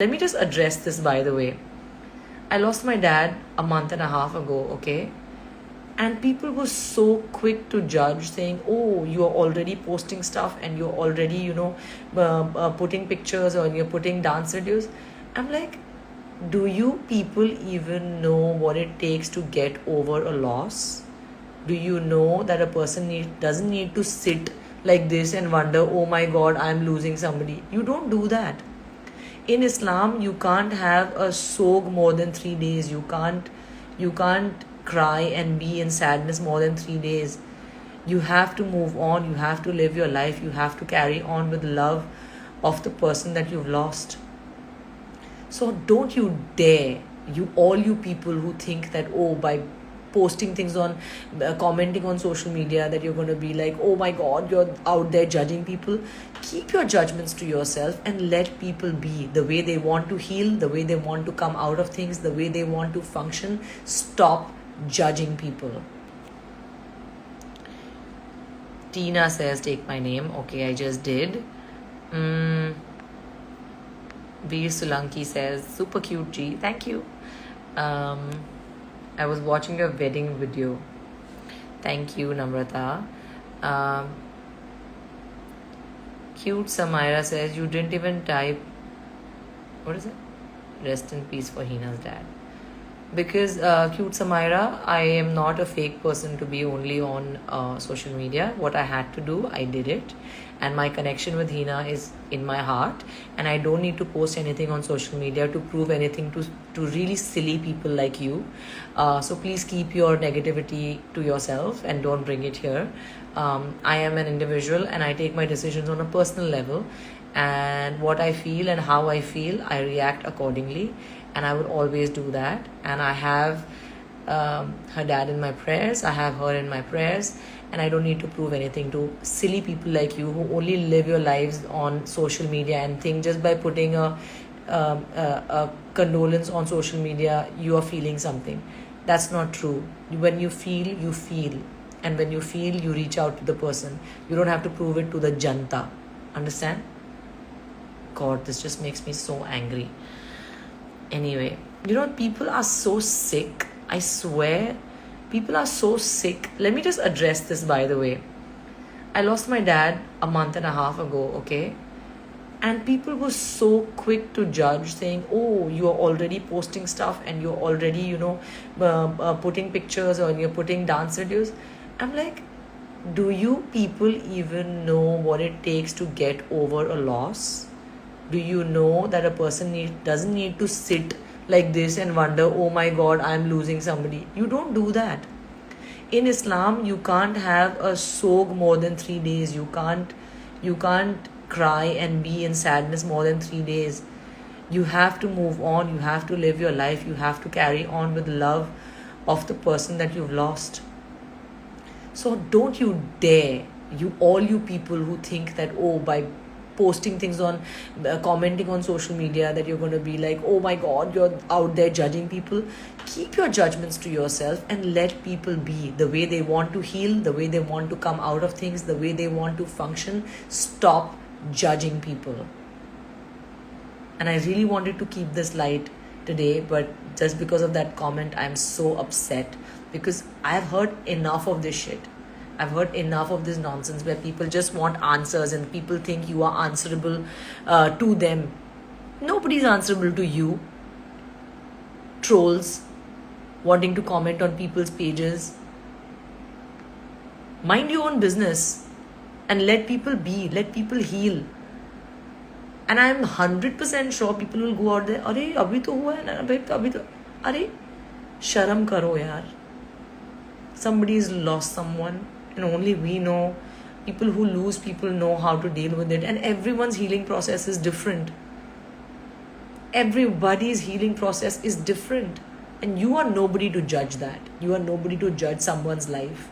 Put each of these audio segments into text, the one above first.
Let me just address this, by the way. I lost my dad a month and a half ago, okay? And people were so quick to judge, saying, oh, you're already posting stuff and you're already, putting pictures or you're putting dance videos. I'm like, do you people even know what it takes to get over a loss? Do you know that a person doesn't need to sit like this and wonder, oh my God, I'm losing somebody? You don't do that. In Islam, you can't have a sog more than 3 days. You can't cry and be in sadness more than 3 days. You have to move on. You have to live your life. You have to carry on with love of the person that you've lost. So don't you dare, all you people who think that, oh, by posting things on, commenting on social media, that you're going to be like, oh my God, you're out there judging people. Keep your judgments to yourself and let people be the way they want to heal, the way they want to come out of things, the way they want to function. Stop judging people. Tina says, take my name. Okay, I just did. Veer Solanki says, super cute G. Thank you. I was watching your wedding video. Thank you, Namrata. Cute Samira says, you didn't even type, what is it? Rest in peace for Hina's dad. Because cute Samira, I am not a fake person to be only on social media. What I had to do, I did it. And my connection with Hina is in my heart. And I don't need to post anything on social media to prove anything to really silly people like you. So please keep your negativity to yourself and don't bring it here. I am an individual and I take my decisions on a personal level. And what I feel and how I feel, I react accordingly. And I would always do that. And I have her dad in my prayers. I have her in my prayers. And I don't need to prove anything to silly people like you who only live your lives on social media and think just by putting a condolence on social media, you are feeling something. That's not true. When you feel, you feel. And when you feel, you reach out to the person. You don't have to prove it to the janta. Understand? God, this just makes me so angry. Anyway, people are so sick. I swear, people are so sick. Let me just address this, by the way. I lost my dad a month and a half ago, okay? And people were so quick to judge, saying, oh, you're already posting stuff and you're already, putting pictures or you're putting dance videos. I'm like, do you people even know what it takes to get over a loss? Do you know that a person doesn't need to sit like this and wonder, oh my God, I'm losing somebody? You don't do that. In Islam, you can't have a sog more than 3 days. You can't cry and be in sadness more than 3 days. You have to move on. You have to live your life. You have to carry on with love of the person that you've lost. So don't you dare, all you people who think that, oh, by posting things on, commenting on social media, that you're going to be like, oh my God, you're out there judging people. Keep your judgments to yourself and let people be the way they want to heal, the way they want to come out of things, the way they want to function. Stop judging people. And I really wanted to keep this light today, but just because of that comment, I'm so upset because I've heard enough of this shit. I've heard enough of this nonsense where people just want answers and people think you are answerable to them. Nobody's answerable to you. Trolls wanting to comment on people's pages. Mind your own business and let people be, let people heal. And I'm 100% sure people will go out there, अरे अभी तो हुआ है ना भाई, अभी तो अरे शर्म करो यार. Somebody's lost someone. And only we know. People who lose people know how to deal with it. And everyone's healing process is different. Everybody's healing process is different. And you are nobody to judge that. You are nobody to judge someone's life.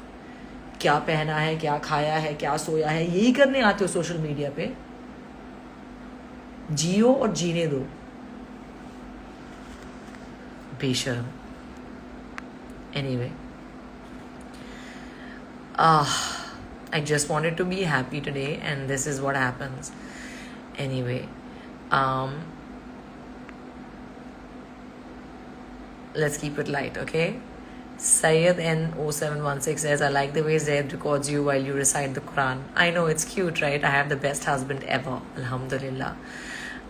क्या पहना है, क्या खाया है, क्या सोया है, यही करने आते हो सोशल मीडिया पे. जियो और जीने दो. बेशर्म. Anyway. I just wanted to be happy today and this is what happens. Anyway, let's keep it light, okay? Syed N0716 says, I like the way Zaid records you while you recite the Quran. I know, it's cute, right? I have the best husband ever. Alhamdulillah.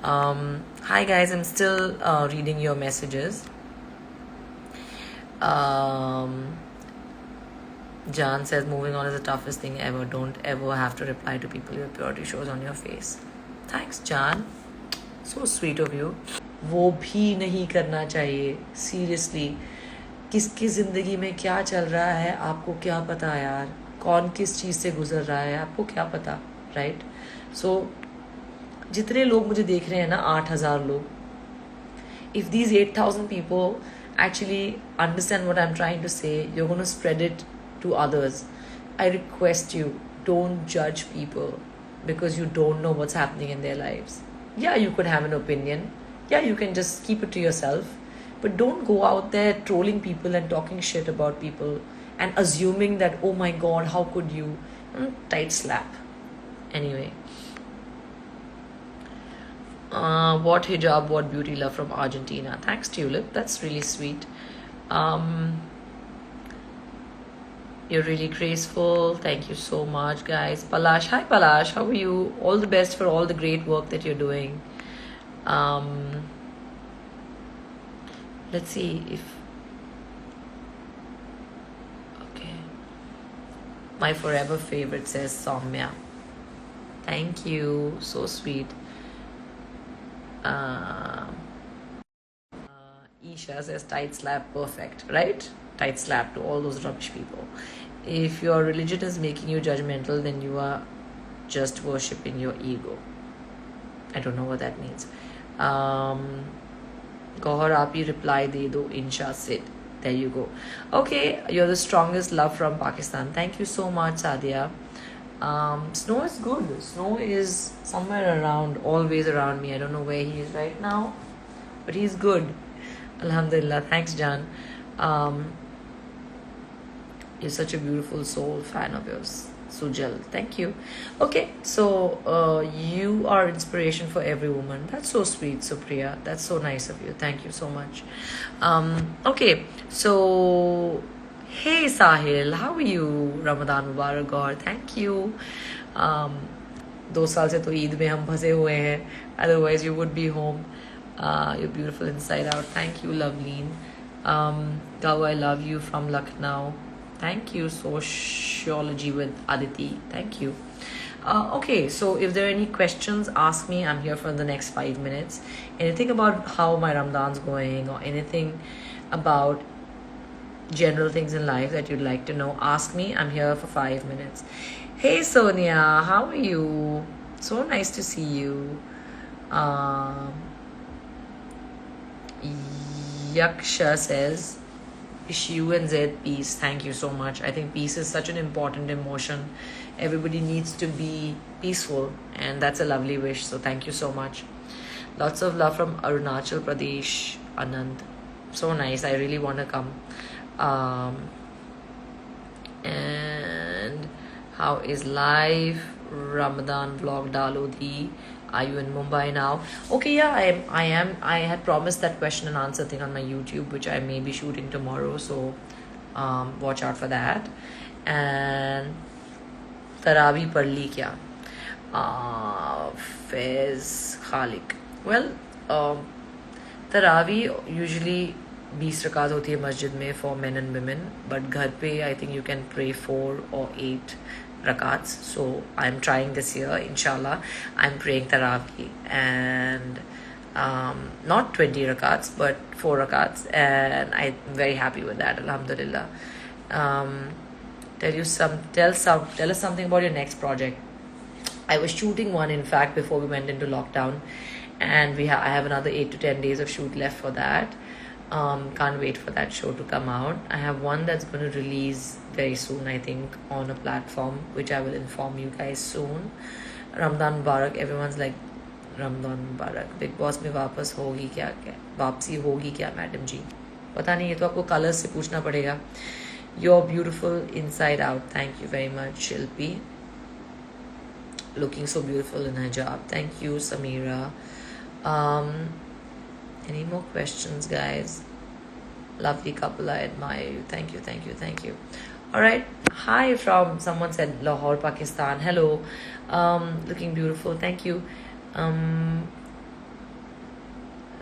Hi guys, I'm still reading your messages. Jan says, moving on is the toughest thing ever. Don't ever have to reply to people. Your purity shows on your face. Thanks, Jan. So sweet of you. वो भी नहीं करना चाहिए. Seriously. किसकी ज़िंदगी में क्या चल रहा है आपको क्या पता यार. कौन किस चीज़ से गुजर रहा है आपको क्या पता. Right? So, जितने लोग मुझे देख रहे हैं ना 8,000 लोग. If these 8,000 people actually understand what I'm trying to say, you're going to spread it to others. I request you, don't judge people because you don't know what's happening in their lives. Yeah, you could have an opinion. Yeah, you can just keep it to yourself. But don't go out there trolling people and talking shit about people and assuming that, oh my god, how could you? Tight slap. Anyway. What hijab, what beauty, love from Argentina. Thanks, Tulip. That's really sweet. You're really graceful. Thank you so much, guys. Palash, hi Palash. How are you? All the best for all the great work that you're doing. Let's see if... Okay. My forever favorite says Soumya. Thank you. So sweet. Isha says tight slap, perfect, right? Tight slap to all those rubbish people. If your religion is making you judgmental, then you are just worshipping your ego. I don't know what that means. Gohar aap reply de do, Insha Sid. There you go. Okay, you're the strongest love from Pakistan. Thank you so much, Sadia. Snow is good. Snow is somewhere around, always around me. I don't know where he is right now, but he's good. Alhamdulillah. Thanks, Jan. You're such a beautiful soul, fan of yours. Sujal. Thank you. Okay, so you are inspiration for every woman. That's so sweet, Supriya. That's so nice of you. Thank you so much. Okay, so hey Sahil, how are you? Ramadan Mubarak Gaur. Thank you. 2 साल से तो ईद में हम फंसे हुए हैं. Otherwise you would be home. You're beautiful inside out. Thank you, Loveleen. Gau, I love you from Lucknow. Thank you. Sociology with Aditi. Thank you. Okay, so if there are any questions, ask me. I'm here for the next 5 minutes. Anything about how my Ramadan's going or anything about general things in life that you'd like to know, ask me. I'm here for 5 minutes. Hey Sonia, how are you? So nice to see you. Yaksha says, wish you and Zed peace. Thank you so much. I think peace is such an important emotion. Everybody needs to be peaceful, and that's a lovely wish. So thank you so much. Lots of love from Arunachal Pradesh, Anand. So nice. I really want to come. And how is life? Ramadan vlog Dalodi. Are you in Mumbai now? Okay, yeah, I am. I had promised that question and answer thing on my YouTube, which I may be shooting tomorrow. So watch out for that. And Tarawi Parli kya? Faiz Khalik. Well, Tarawi usually 20 रकात होती है मस्जिद में for men and women, but घर पे I think you can pray 4 or 8 rakats. So I'm trying this year, inshallah. I'm praying Taraweeh and not 20 rakats but 4 rakats, and I'm very happy with that, alhamdulillah. Tell us something about your next project. I was shooting one, in fact, before we went into lockdown, and I have another 8 to 10 days of shoot left for that. Can't wait for that show to come out. I have one that's going to release very soon, I think, on a platform, which I will inform you guys soon. Ramadan Mubarak. Everyone's like, Ramadan Mubarak. Big Boss में वापस होगी क्या वापसी होगी क्या madam जी? पता नहीं, ये तो आपको कलर्स से पूछना पड़ेगा. You're beautiful inside out. Thank you very much, Shilpi. Looking so beautiful in hijab. Thank you, Samira. Any more questions, guys? Lovely couple, I admire you. Thank you, thank you, thank you. All right. Hi from someone said Lahore, Pakistan. Hello. Looking beautiful. Thank you. Um,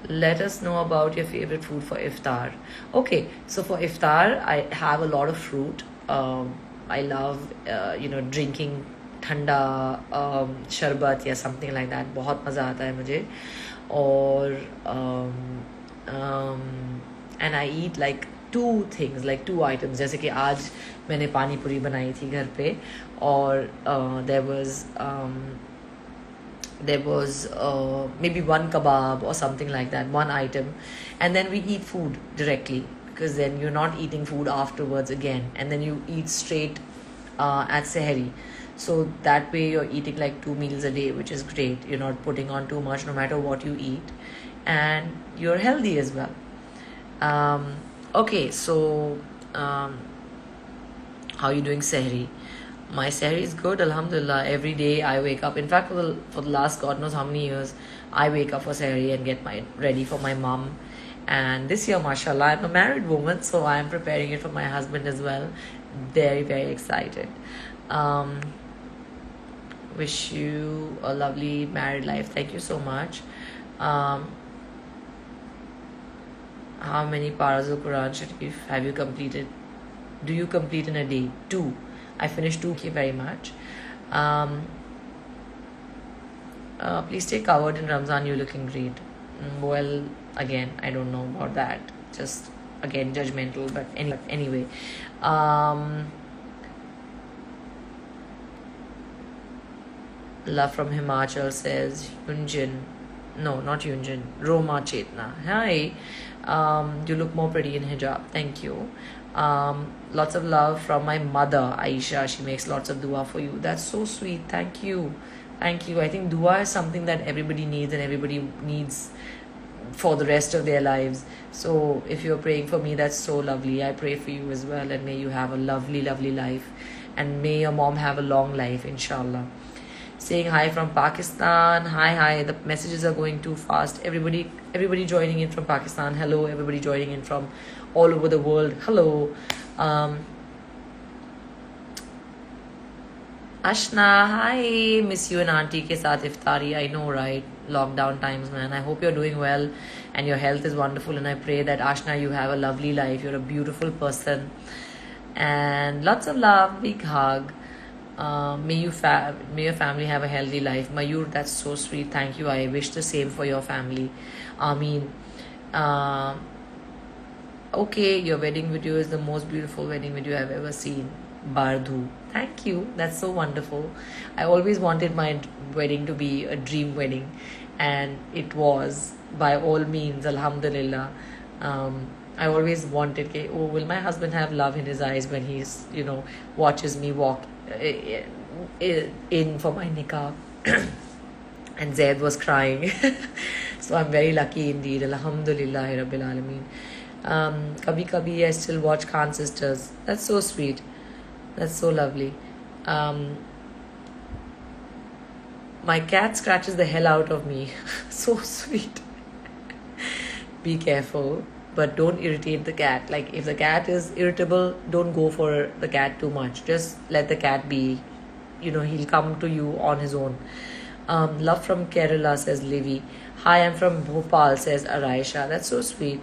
let us know about your favorite food for iftar. Okay, so for iftar, I have a lot of fruit. I love, drinking ठंडा शरबत या something like that. बहुत मज़ा आता है मुझे. और and I eat like two things, like two items. जैसे कि आज मैंने पानी पूरी बनाई थी घर पे, और there was maybe one kebab or something like that, one item, and then we eat food directly, because then you're not eating food afterwards again, and then you eat straight at sehri. So that way you're eating like 2 meals a day, which is great. You're not putting on too much no matter what you eat, and you're healthy as well. Okay, so how are you doing sehri? My sehri is good, alhamdulillah. Every day I wake up. In fact, for the last God knows how many years, I wake up for sehri and get ready for my mom. And this year, mashallah, I'm a married woman, so I'm preparing it for my husband as well. Very, very excited. Wish you a lovely married life. Thank you so much. How many paras of Quran Sharif have you completed? Do you complete in a day? 2. I finished 2. Thank you very much. Please stay covered in Ramzan. You're looking great. Well, again, I don't know about that. Just again judgmental, but anyway. Love from Himachal says Yunjin. No, not Yunjin. Roma Chetna. Hi. You look more pretty in hijab. Thank you. Lots of love from my mother, Aisha. She makes lots of dua for you. That's so sweet. Thank you. Thank you. I think dua is something that everybody needs, and everybody needs for the rest of their lives. So if you're praying for me, that's so lovely. I pray for you as well, and may you have a lovely, lovely life, and may your mom have a long life, inshallah. Saying hi from Pakistan. Hi. The messages are going too fast. Everybody joining in from Pakistan. Hello. Everybody joining in from all over the world. Hello. Ashna, hi. Miss you and auntie ke saath iftari. I know, right? Lockdown times, man. I hope you're doing well and your health is wonderful. And I pray that, Ashna, you have a lovely life. You're a beautiful person. And lots of love. Big hug. May your family have a healthy life. Mayur, that's so sweet. Thank you. I wish the same for your family. Ameen. Okay, your wedding video is the most beautiful wedding video I've ever seen. Bardhu. Thank you. That's so wonderful. I always wanted my wedding to be a dream wedding, and it was, by all means, alhamdulillah. I always wanted, will my husband have love in his eyes when he's, watches me walk in for my nikah? And Zaid was crying. So I'm very lucky indeed. Alhamdulillah Rabbil Alameen. Kabhi Kabhi I still watch Khan Sisters. That's so sweet. That's so lovely. My cat scratches the hell out of me. So sweet. Be careful, but don't irritate the cat. Like, if the cat is irritable, don't go for the cat too much. Just let the cat be. He'll come to you on his own. Love from Kerala, says Livy. Hi, I'm from Bhopal, says Araisha. That's so sweet.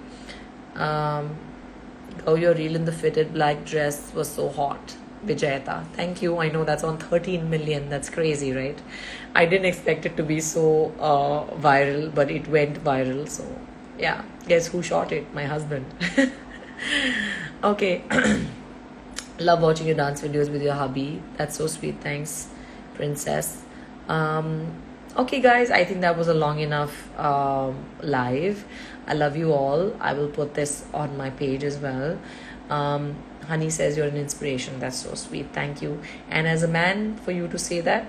Oh, your reel in the fitted black dress was so hot. Vijayata. Thank you. I know that's on 13 million. That's crazy, right? I didn't expect it to be so viral, but it went viral. So, yeah. Guess who shot it? My husband. Okay. Love watching your dance videos with your hubby. That's so sweet. Thanks, princess. Okay, guys. I think that was a long enough live. I love you all. I will put this on my page as well. Honey says you're an inspiration. That's so sweet. Thank you. And as a man, for you to say that,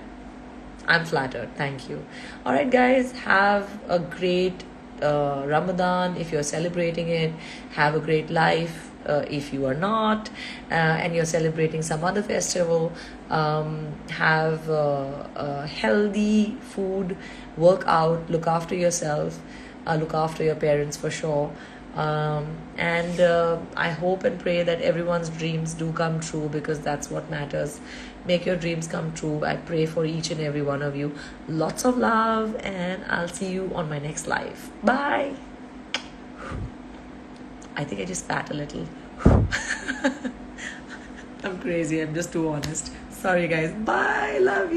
I'm flattered. Thank you. All right, guys. Have a great Ramadan if you're celebrating it. Have a great life if you are not, and you're celebrating some other festival. Have healthy food. Work out. Look after yourself. Look after your parents for sure. And I hope and pray that everyone's dreams do come true, because that's what matters. Make your dreams come true. I pray for each and every one of you. Lots of love, and I'll see you on my next live. Bye. I think I just spat a little. I'm crazy. I'm just too honest. Sorry, guys. Bye. Love you.